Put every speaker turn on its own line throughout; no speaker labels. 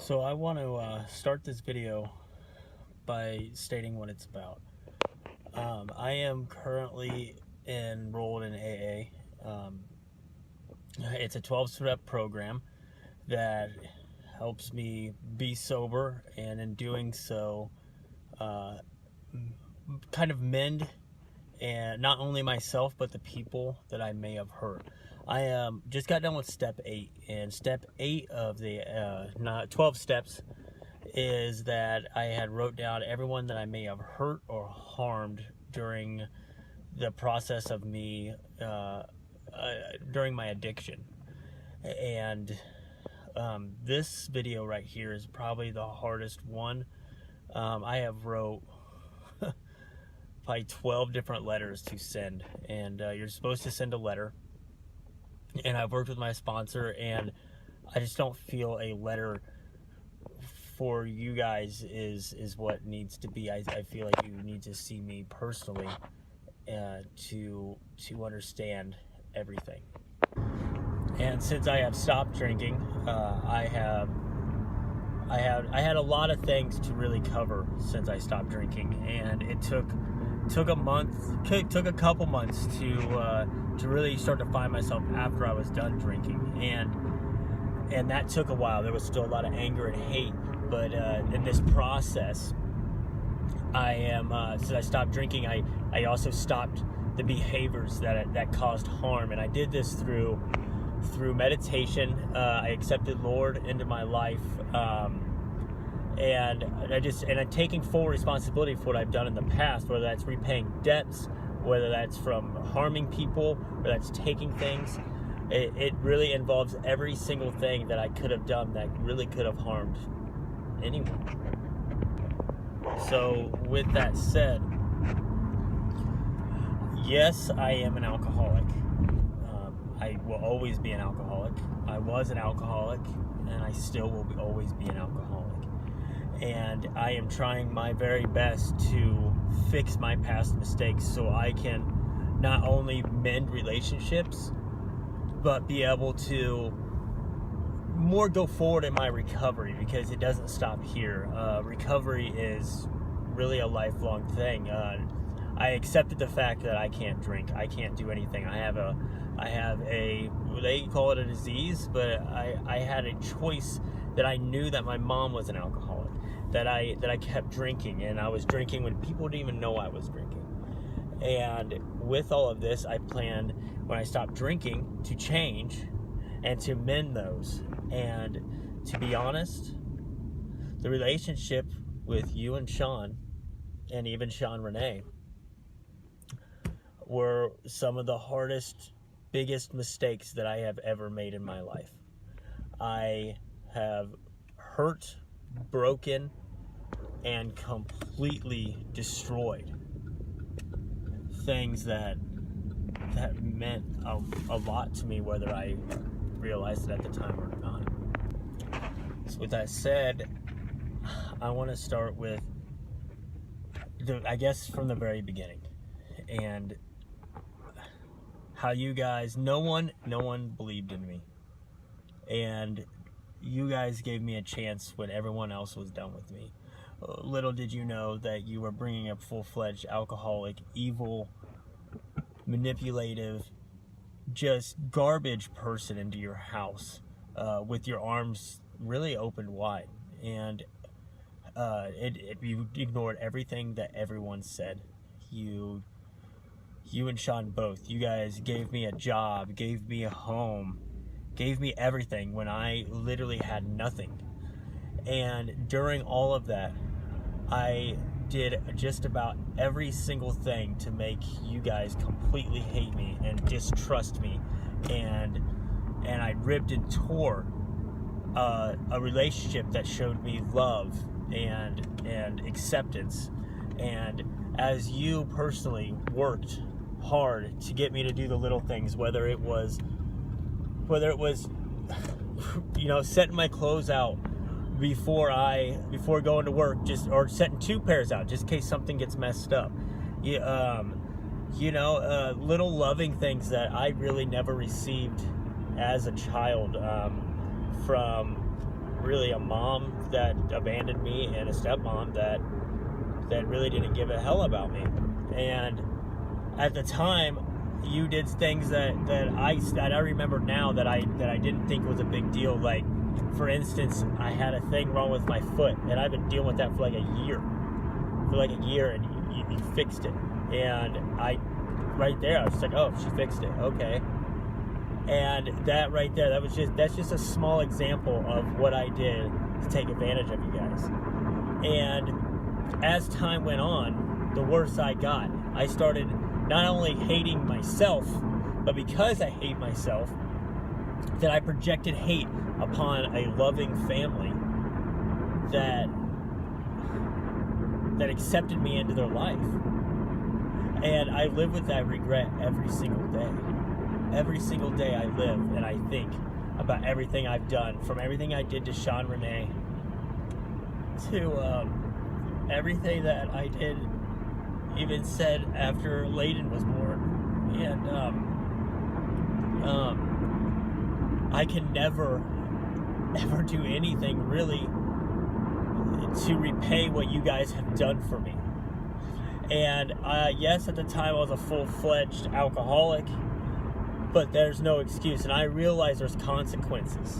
So I want to start this video by stating what it's about. I am currently enrolled in AA. It's a 12-step program that helps me be sober, and in doing so, kind of mend and not only myself but the people that I may have hurt. I just got done with step 8, and step 8 of the 12 steps is that I had wrote down everyone that I may have hurt or harmed during the process of me during my addiction. And this video right here is probably the hardest one. I have wrote probably 12 different letters to send, and you're supposed to send a letter, and I've worked with my sponsor, and I just don't feel a letter for you guys is what needs to be. I feel like you need to see me personally to understand everything. And since I have stopped drinking, I had a lot of things to really cover since I stopped drinking, and it took a month, took a couple months to really start to find myself after I was done drinking, and that took a while. There was still a lot of anger and hate, but in this process, since I stopped drinking, I also stopped the behaviors that caused harm, and I did this through meditation. I accepted Lord into my life, and I'm taking full responsibility for what I've done in the past, whether that's repaying debts, whether that's from harming people, or that's taking things. It really involves every single thing that I could have done that really could have harmed anyone. So with that said, yes, I am an alcoholic. I will always be an alcoholic. I was an alcoholic, and I still will always be an alcoholic. And I am trying my very best to fix my past mistakes so I can not only mend relationships, but be able to more go forward in my recovery, because it doesn't stop here. Recovery is really a lifelong thing. I accepted the fact that I can't drink. I can't do anything. I have a they call it a disease, but I had a choice that I knew that my mom was an alcoholic, that I kept drinking, and I was drinking when people didn't even know I was drinking. And with all of this, I planned, when I stopped drinking, to change and to mend those. And to be honest, the relationship with you and Sean, and even Sean Renee, were some of the hardest, biggest mistakes that I have ever made in my life. I have hurt, broken, and completely destroyed things that meant a lot to me, whether I realized it at the time or not. So with that said, I want to start with, I guess, from the very beginning, and how you guys, no one believed in me, and you guys gave me a chance when everyone else was done with me. Little did you know that you were bringing a full-fledged alcoholic, evil, manipulative, just garbage person into your house, with your arms really opened wide, and you ignored everything that everyone said. You and Sean both, you guys gave me a job, gave me a home, gave me everything when I literally had nothing. And during all of that, I did just about every single thing to make you guys completely hate me and distrust me, and I ripped and tore a relationship that showed me love and acceptance. And as you personally worked hard to get me to do the little things, whether it was setting my clothes out before going to work, or setting 2 pairs out just in case something gets messed up, little loving things that I really never received as a child, from really a mom that abandoned me and a stepmom that really didn't give a hell about me. And at the time, you did things that I remember now that I didn't think was a big deal. Like, for instance, I had a thing wrong with my foot, and I've been dealing with that for like a year. And you fixed it. And right there, I was like, oh, she fixed it. Okay. And that right there, that's just a small example of what I did to take advantage of you guys. And as time went on, the worse I got. I started not only hating myself, but because I hate myself, that I projected hate upon a loving family that accepted me into their life. And I live with that regret every single day. Every single day I live and I think about everything I've done, from everything I did to Sean Renee to everything that I did, even said after Layden was born. And I can never ever do anything really to repay what you guys have done for me. And yes, at the time I was a full-fledged alcoholic, but there's no excuse. And I realize there's consequences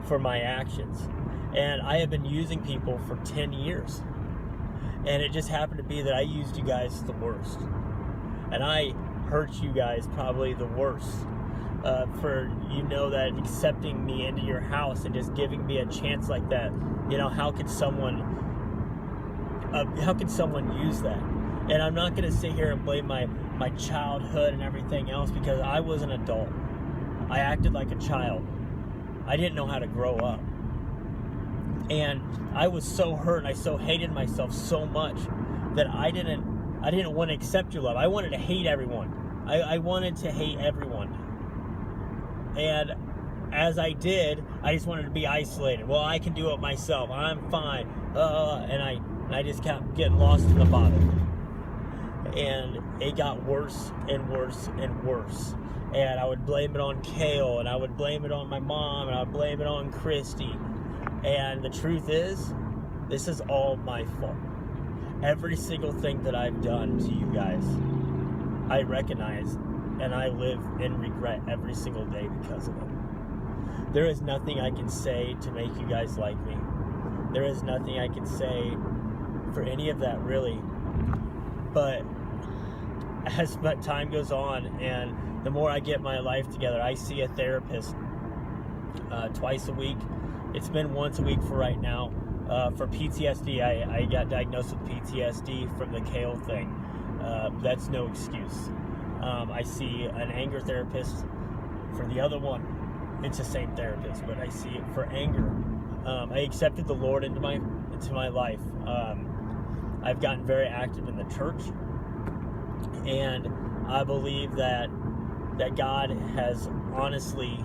for my actions. And I have been using people for 10 years. And it just happened to be that I used you guys the worst. And I hurt you guys probably the worst. For, that accepting me into your house and just giving me a chance like that. How could someone use that? And I'm not going to sit here and blame my childhood and everything else, because I was an adult. I acted like a child. I didn't know how to grow up. And I was so hurt, and I so hated myself so much that I didn't want to accept your love. I wanted to hate everyone. I wanted to hate everyone. And as I did, I just wanted to be isolated. Well, I can do it myself. I'm fine. And I just kept getting lost in the bottle. And it got worse and worse and worse. And I would blame it on Kale, and I would blame it on my mom, and I would blame it on Christy. And the truth is, this is all my fault. Every single thing that I've done to you guys, I recognize, and I live in regret every single day because of it. There is nothing I can say to make you guys like me. There is nothing I can say for any of that, really. But as time goes on, and the more I get my life together, I see a therapist twice a week. It's been once a week for right now. For PTSD, I got diagnosed with PTSD from the Kale thing. That's no excuse. I see an anger therapist for the other one. It's the same therapist, but I see it for anger. I accepted the Lord into my life. I've gotten very active in the church, and I believe that God has honestly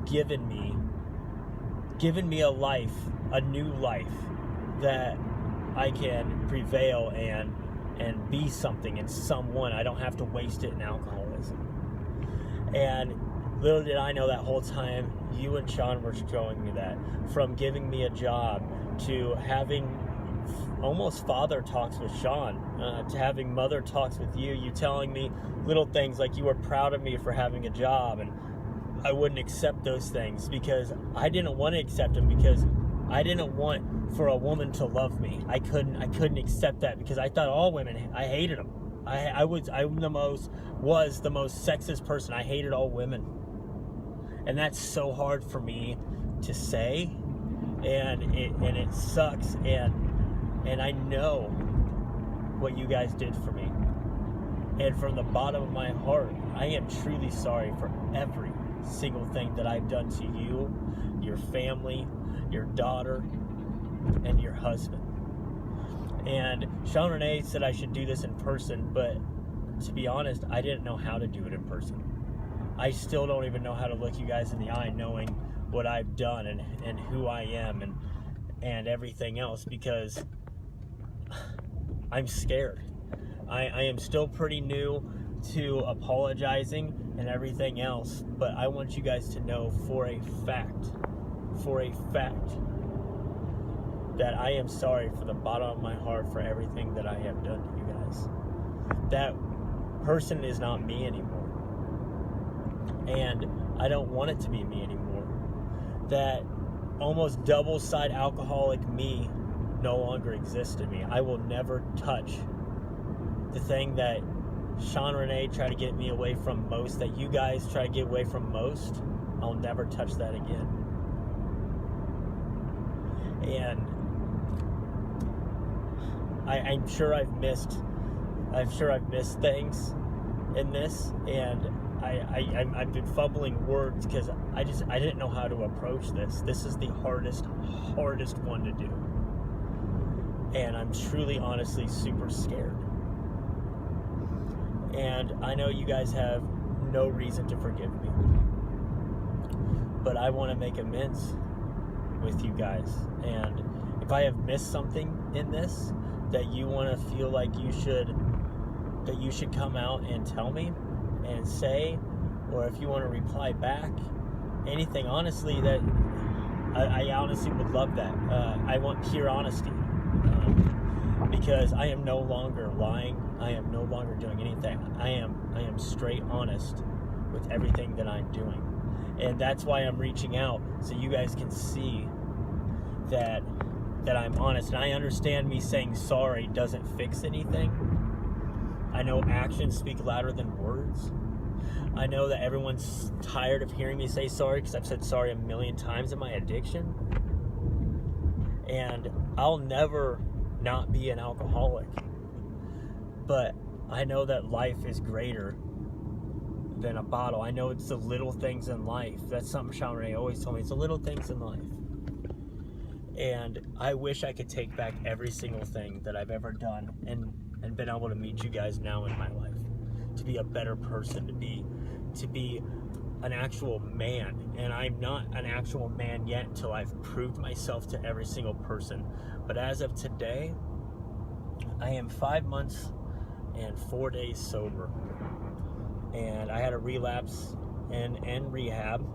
given me a life, a new life, that I can prevail and be something and someone. I don't have to waste it in alcoholism. And little did I know that whole time, you and Sean were showing me that. From giving me a job, to having almost father talks with Sean, to having mother talks with you telling me little things like you were proud of me for having a job, and I wouldn't accept those things because I didn't want to accept them, because I didn't want for a woman to love me. I couldn't accept that, because I thought all women, I hated them. I was the most sexist person. I hated all women. And that's so hard for me to say, and it sucks, and I know what you guys did for me. And from the bottom of my heart, I am truly sorry for every single thing that I've done to you, your family, your daughter, and your husband. And Sean Renee said I should do this in person, but to be honest, I didn't know how to do it in person. I still don't even know how to look you guys in the eye, knowing what I've done and who I am and everything else, because I'm scared. I am still pretty new to apologizing and everything else, but I want you guys to know for a fact for a fact that I am sorry for the bottom of my heart for everything that I have done to you guys. That person is not me anymore. And I don't want it to be me anymore. That almost double-side alcoholic me no longer exists in me. I will never touch the thing that Sean Renee tried to get me away from most, that you guys try to get away from most. I'll never touch that again. And I'm sure I've missed things in this, and I've been fumbling words because I didn't know how to approach this. This is the hardest one to do, and I'm truly, honestly, super scared. And I know you guys have no reason to forgive me, but I want to make amends with you guys. And if I have missed something in this that you want to feel like you should come out and tell me and say, or if you want to reply back, anything, honestly, that I honestly would love that. I want pure honesty, because I am no longer lying. I am no longer doing anything. I am straight honest with everything that I'm doing, and that's why I'm reaching out, so you guys can see that I'm honest. And I understand me saying sorry doesn't fix anything. I know actions speak louder than words. I know that everyone's tired of hearing me say sorry, because I've said sorry a million times in my addiction. And I'll never not be an alcoholic. But I know that life is greater than a bottle. I know it's the little things in life. That's something Sean Ray always told me. It's the little things in life. And I wish I could take back every single thing that I've ever done and been able to meet you guys now in my life, to be a better person, to be an actual man. And I'm not an actual man yet until I've proved myself to every single person. But as of today, I am 5 months and 4 days sober. And I had a relapse and rehab.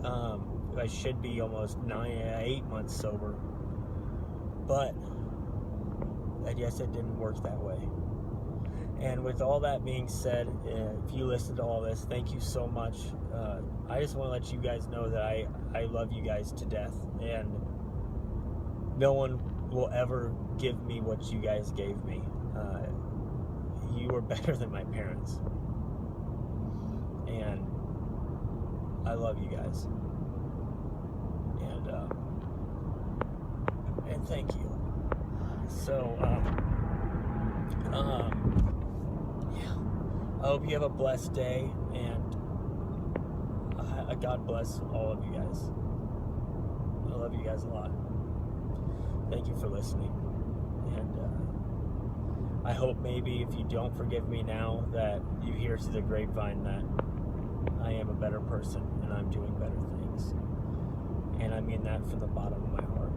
I should be almost 8 months sober. But I guess it didn't work that way. And with all that being said, if you listen to all this, thank you so much. I just want to let you guys know that I love you guys to death. And no one will ever give me what you guys gave me. You were better than my parents. And I love you guys. And thank you. So, yeah. I hope you have a blessed day, and God bless all of you guys. I love you guys a lot. Thank you for listening. And I hope maybe if you don't forgive me now, that you hear through the grapevine that I am a better person and I'm doing better things. And I mean that from the bottom of my heart.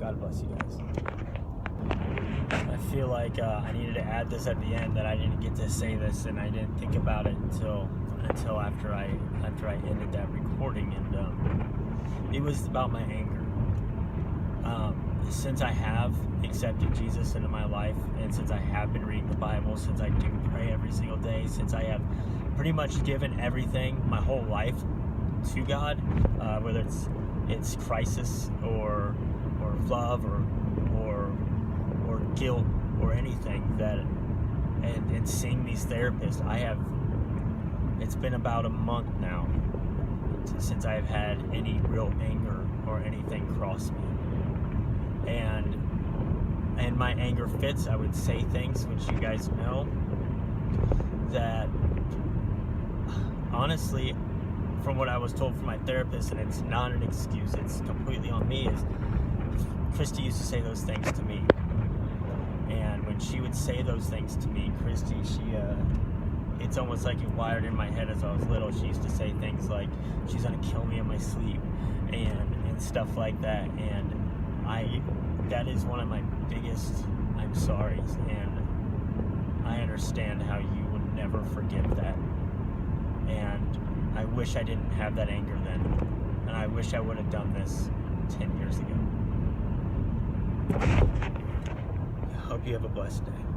God bless you guys. I feel like I needed to add this at the end, that I didn't get to say this, and I didn't think about it until after I ended that recording. And it was about my anger. Since I have accepted Jesus into my life, and since I have been reading the Bible, since I do pray every single day, since I have pretty much given everything, my whole life, to God, whether it's crisis or love or guilt or anything, that and seeing these therapists, it's been about a month now since I've had any real anger or anything cross me, and my anger fits. I would say things which you guys know that, honestly, from what I was told from my therapist, and it's not an excuse, it's completely on me, is Christy used to say those things to me. And when she would say those things to me, Christy, it's almost like it wired in my head as I was little. She used to say things like, she's gonna kill me in my sleep, and stuff like that. And that is one of my biggest I'm sorry's, and I understand how you would never forgive that. And I wish I didn't have that anger then. and I wish I would have done this 10 years ago. I hope you have a blessed day.